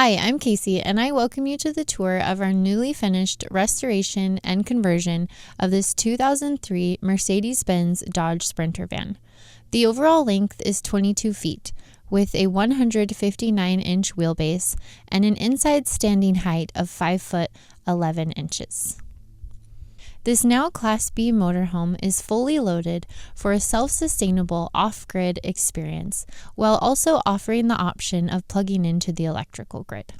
Hi, I'm Casey, and I welcome you to the tour of our newly finished restoration and conversion of this 2003 Mercedes-Benz Dodge Sprinter van. The overall length is 22 feet, with a 159-inch wheelbase and an inside standing height of 5 foot 11 inches. This now Class B motorhome is fully loaded for a self-sustainable off-grid experience, while also offering the option of plugging into the electrical grid.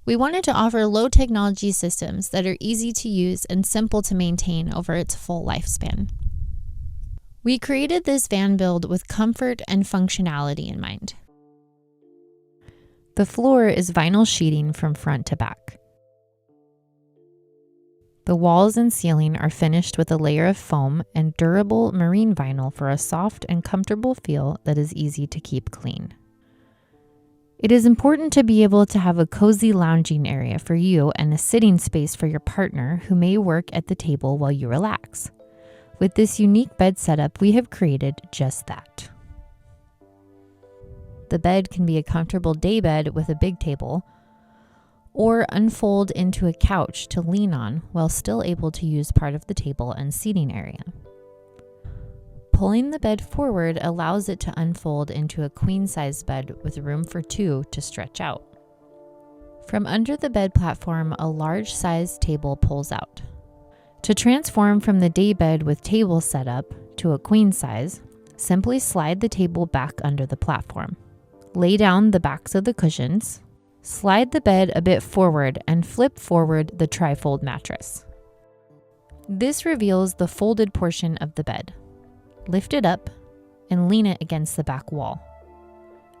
We wanted to offer low-technology systems that are easy to use and simple to maintain over its full lifespan. We created this van build with comfort and functionality in mind. The floor is vinyl sheeting from front to back. The walls and ceiling are finished with a layer of foam and durable marine vinyl for a soft and comfortable feel that is easy to keep clean. It is important to be able to have a cozy lounging area for you and a sitting space for your partner who may work at the table while you relax. With this unique bed setup, we have created just that. The bed can be a comfortable daybed with a big table, or unfold into a couch to lean on while still able to use part of the table and seating area. Pulling the bed forward allows it to unfold into a queen-size bed with room for two to stretch out. From under the bed platform, a large-sized table pulls out. To transform from the daybed with table setup to a queen size, simply slide the table back under the platform. Lay down the backs of the cushions. Slide the bed a bit forward and flip forward the trifold mattress. This reveals the folded portion of the bed. Lift it up and lean it against the back wall.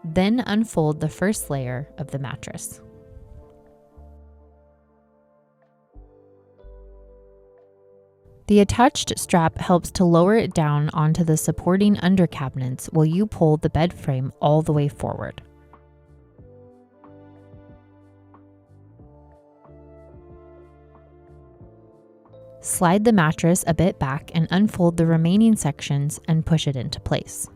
Then unfold the first layer of the mattress. The attached strap helps to lower it down onto the supporting under cabinets while you pull the bed frame all the way forward. Slide the mattress a bit back and unfold the remaining sections and push it into place.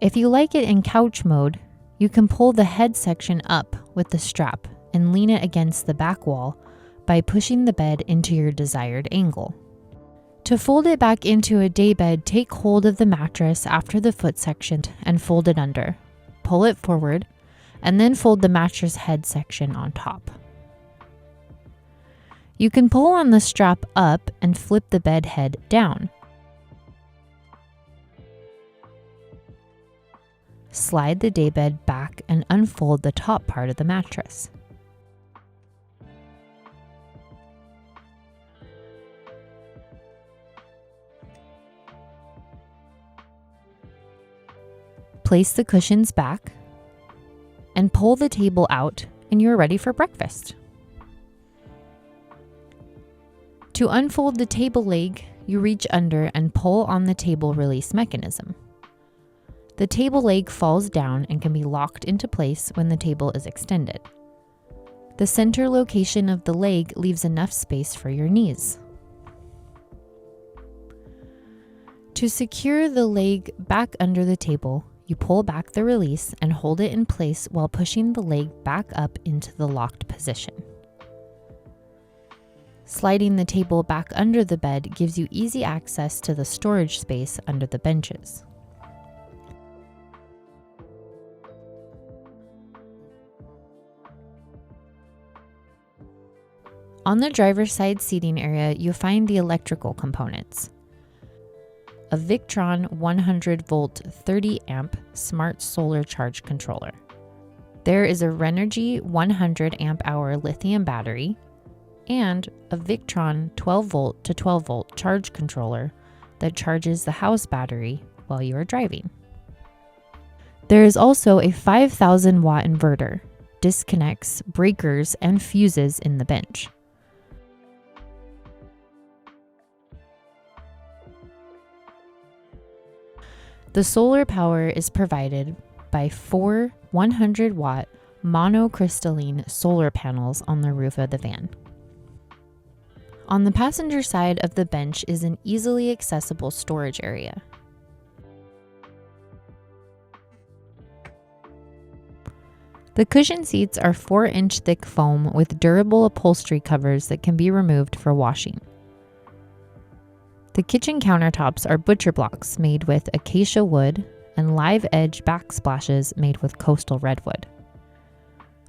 If you like it in couch mode, you can pull the head section up with the strap and lean it against the back wall by pushing the bed into your desired angle. To fold it back into a daybed, take hold of the mattress after the foot section and fold it under. Pull it forward, and then fold the mattress head section on top. You can pull on the strap up and flip the bed head down. Slide the daybed back and unfold the top part of the mattress. Place the cushions back and pull the table out, and you're ready for breakfast. To unfold the table leg, you reach under and pull on the table release mechanism. The table leg falls down and can be locked into place when the table is extended. The center location of the leg leaves enough space for your knees. To secure the leg back under the table, you pull back the release and hold it in place while pushing the leg back up into the locked position. Sliding the table back under the bed gives you easy access to the storage space under the benches. On the driver's side seating area, you'll find the electrical components. A Victron 100-volt 30-amp smart solar charge controller. There is a Renogy 100-amp-hour lithium battery and a Victron 12-volt to 12-volt charge controller that charges the house battery while you are driving. There is also a 5,000-watt inverter, disconnects, breakers, and fuses in the bench. The solar power is provided by 4 100-watt monocrystalline solar panels on the roof of the van. On the passenger side of the bench is an easily accessible storage area. The cushion seats are 4-inch thick foam with durable upholstery covers that can be removed for washing. The kitchen countertops are butcher blocks made with acacia wood and live edge backsplashes made with coastal redwood.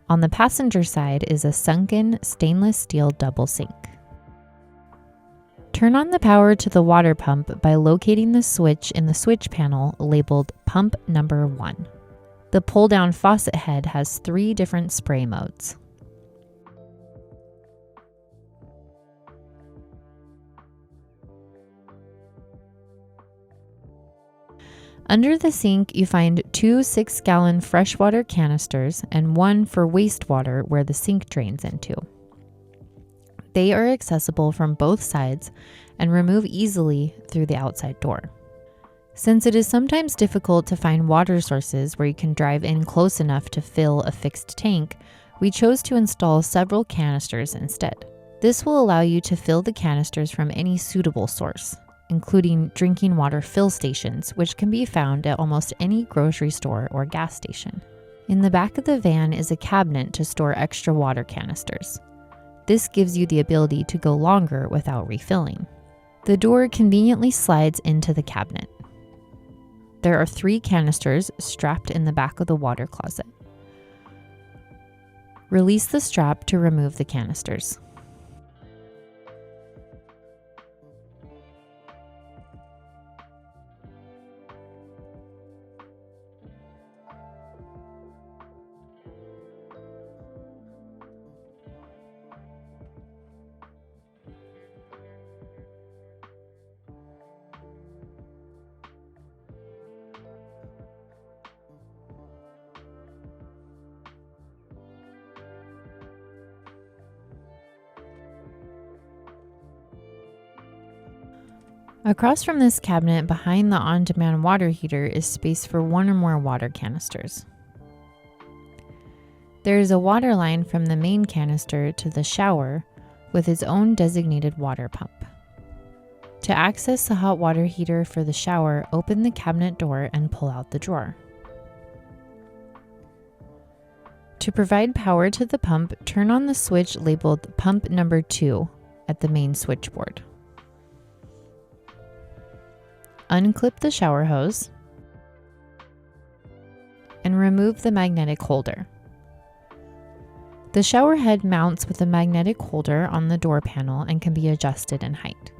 On the passenger side is a sunken stainless steel double sink. Turn on the power to the water pump by locating the switch in the switch panel labeled Pump Number 1. The pull-down faucet head has 3 different spray modes. Under the sink, you find 2 6-gallon freshwater canisters and 1 for wastewater where the sink drains into. They are accessible from both sides and remove easily through the outside door. Since it is sometimes difficult to find water sources where you can drive in close enough to fill a fixed tank, we chose to install several canisters instead. This will allow you to fill the canisters from any suitable source, including drinking water fill stations, which can be found at almost any grocery store or gas station. In the back of the van is a cabinet to store extra water canisters. This gives you the ability to go longer without refilling. The door conveniently slides into the cabinet. There are 3 canisters strapped in the back of the water closet. Release the strap to remove the canisters. Across from this cabinet, behind the on-demand water heater, is space for 1 or more water canisters. There is a water line from the main canister to the shower with its own designated water pump. To access the hot water heater for the shower, open the cabinet door and pull out the drawer. To provide power to the pump, turn on the switch labeled Pump Number 2 at the main switchboard. Unclip the shower hose and remove the magnetic holder. The shower head mounts with a magnetic holder on the door panel and can be adjusted in height.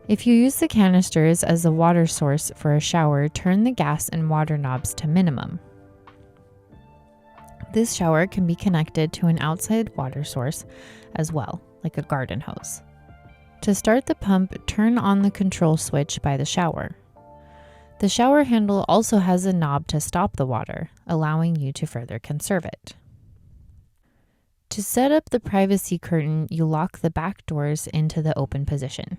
If you use the canisters as a water source for a shower, turn the gas and water knobs to minimum. This shower can be connected to an outside water source as well, like a garden hose. To start the pump, turn on the control switch by the shower. The shower handle also has a knob to stop the water, allowing you to further conserve it. To set up the privacy curtain, you lock the back doors into the open position.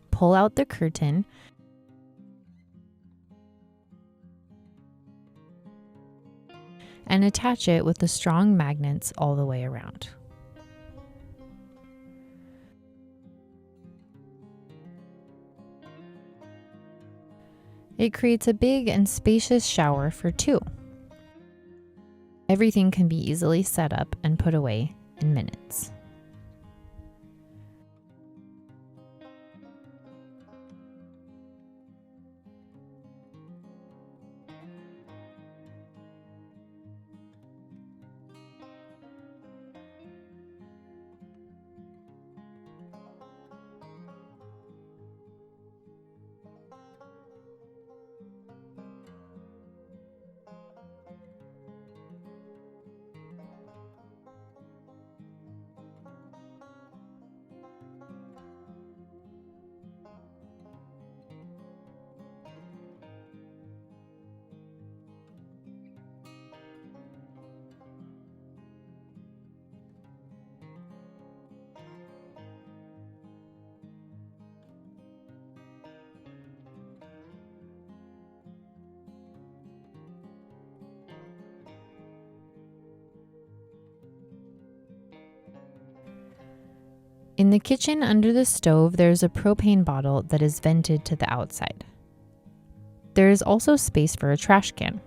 Pull out the curtain and attach it with the strong magnets all the way around. It creates a big and spacious shower for 2. Everything can be easily set up and put away in minutes. In the kitchen under the stove, there's a propane bottle that is vented to the outside. There is also space for a trash can.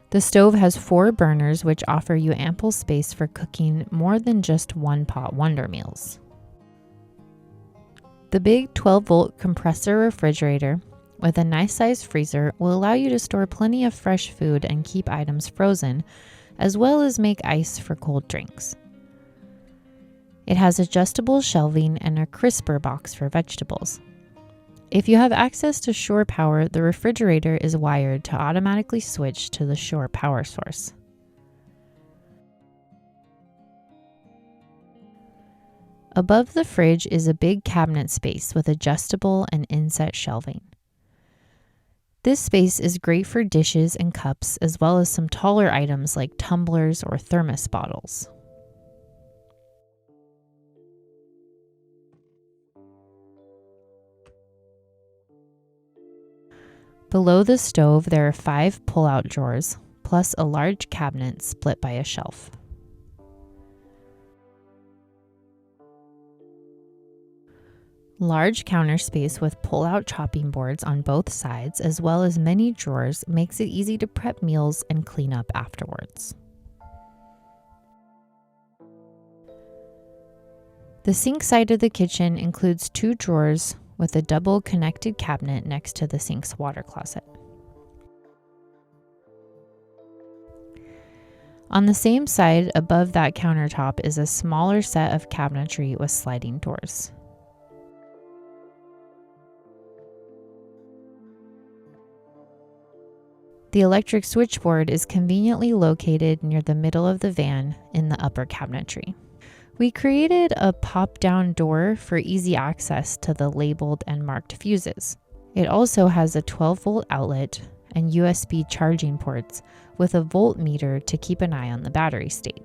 The stove has 4 burners, which offer you ample space for cooking more than just one-pot wonder meals. The big 12-volt compressor refrigerator with a nice-sized freezer will allow you to store plenty of fresh food and keep items frozen, as well as make ice for cold drinks. It has adjustable shelving and a crisper box for vegetables. If you have access to shore power, the refrigerator is wired to automatically switch to the shore power source. Above the fridge is a big cabinet space with adjustable and inset shelving. This space is great for dishes and cups, as well as some taller items like tumblers or thermos bottles. Below the stove, there are 5 pull-out drawers, plus a large cabinet split by a shelf. Large counter space with pull-out chopping boards on both sides, as well as many drawers, makes it easy to prep meals and clean up afterwards. The sink side of the kitchen includes 2 drawers with a double connected cabinet next to the sink's water closet. On the same side above that countertop is a smaller set of cabinetry with sliding doors. The electric switchboard is conveniently located near the middle of the van in the upper cabinetry. We created a pop-down door for easy access to the labeled and marked fuses. It also has a 12-volt outlet and USB charging ports with a voltmeter to keep an eye on the battery state.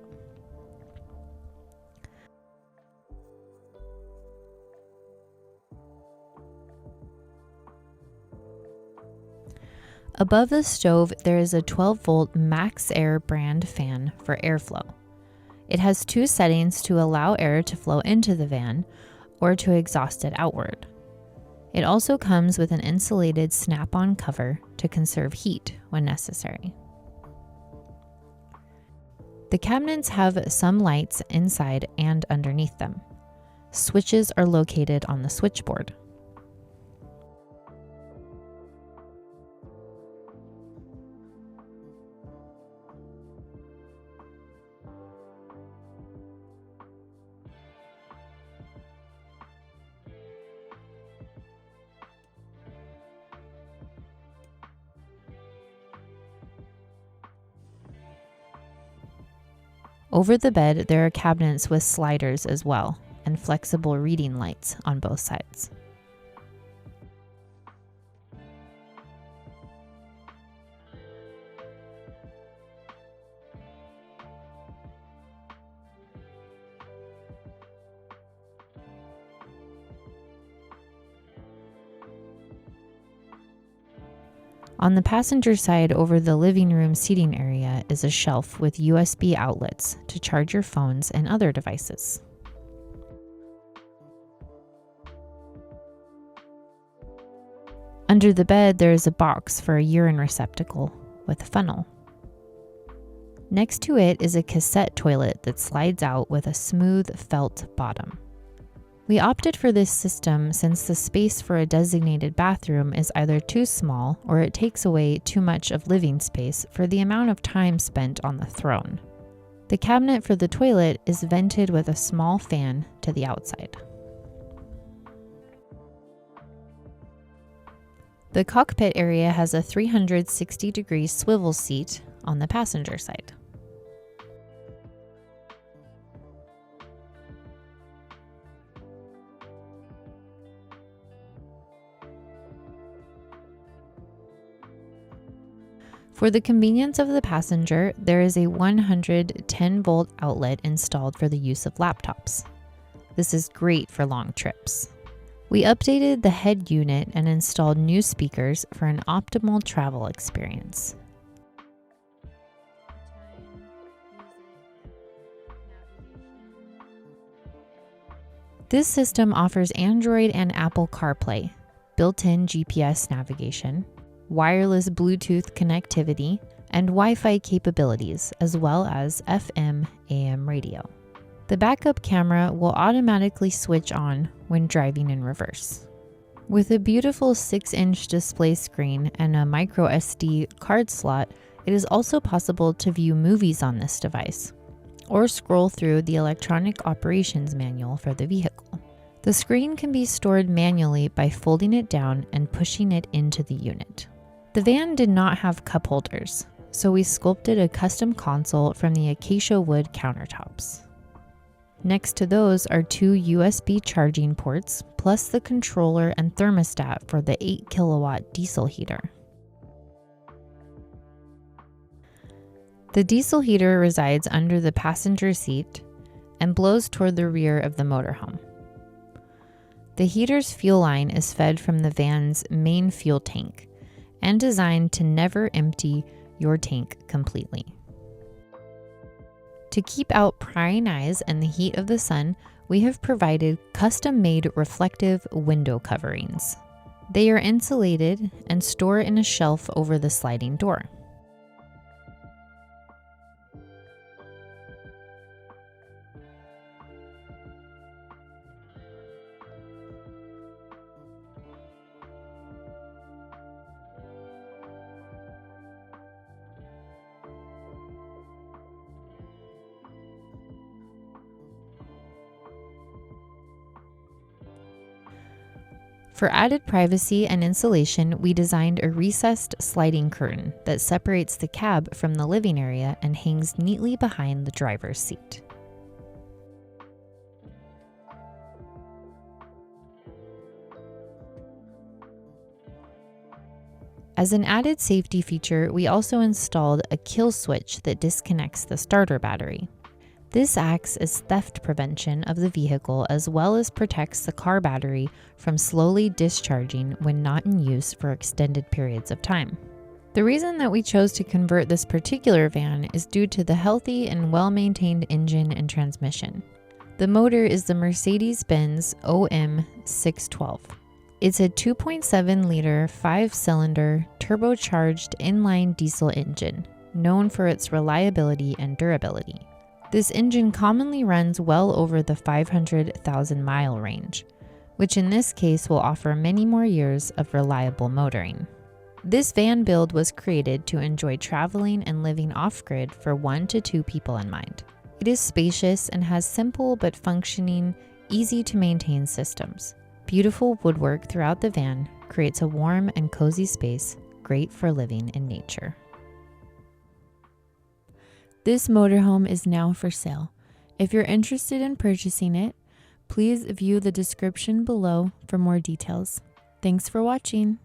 Above the stove, there is a 12-volt Max Air brand fan for airflow. It has 2 settings to allow air to flow into the van or to exhaust it outward. It also comes with an insulated snap-on cover to conserve heat when necessary. The cabinets have some lights inside and underneath them. Switches are located on the switchboard. Over the bed, there are cabinets with sliders as well, and flexible reading lights on both sides. On the passenger side over the living room seating area is a shelf with USB outlets to charge your phones and other devices. Under the bed, there is a box for a urine receptacle with a funnel. Next to it is a cassette toilet that slides out with a smooth felt bottom. We opted for this system since the space for a designated bathroom is either too small or it takes away too much of living space for the amount of time spent on the throne. The cabinet for the toilet is vented with a small fan to the outside. The cockpit area has a 360-degree swivel seat on the passenger side. For the convenience of the passenger, there is a 110-volt outlet installed for the use of laptops. This is great for long trips. We updated the head unit and installed new speakers for an optimal travel experience. This system offers Android and Apple CarPlay, built-in GPS navigation, wireless Bluetooth connectivity, and Wi-Fi capabilities, as well as FM/AM radio. The backup camera will automatically switch on when driving in reverse. With a beautiful 6-inch display screen and a micro SD card slot, it is also possible to view movies on this device, or scroll through the electronic operations manual for the vehicle. The screen can be stored manually by folding it down and pushing it into the unit. The van did not have cup holders, so we sculpted a custom console from the acacia wood countertops. Next to those are 2 USB charging ports, plus the controller and thermostat for the 8 kilowatt diesel heater. The diesel heater resides under the passenger seat and blows toward the rear of the motorhome. The heater's fuel line is fed from the van's main fuel tank and designed to never empty your tank completely. To keep out prying eyes and the heat of the sun, we have provided custom-made reflective window coverings. They are insulated and store in a shelf over the sliding door. For added privacy and insulation, we designed a recessed sliding curtain that separates the cab from the living area and hangs neatly behind the driver's seat. As an added safety feature, we also installed a kill switch that disconnects the starter battery. This acts as theft prevention of the vehicle as well as protects the car battery from slowly discharging when not in use for extended periods of time. The reason that we chose to convert this particular van is due to the healthy and well-maintained engine and transmission. The motor is the Mercedes-Benz OM 612. It's a 2.7-liter, 5-cylinder, turbocharged inline diesel engine, known for its reliability and durability. This engine commonly runs well over the 500,000-mile range, which in this case will offer many more years of reliable motoring. This van build was created to enjoy traveling and living off-grid for 1 to 2 people in mind. It is spacious and has simple but functioning, easy-to-maintain systems. Beautiful woodwork throughout the van creates a warm and cozy space, great for living in nature. This motorhome is now for sale. If you're interested in purchasing it, please view the description below for more details. Thanks for watching.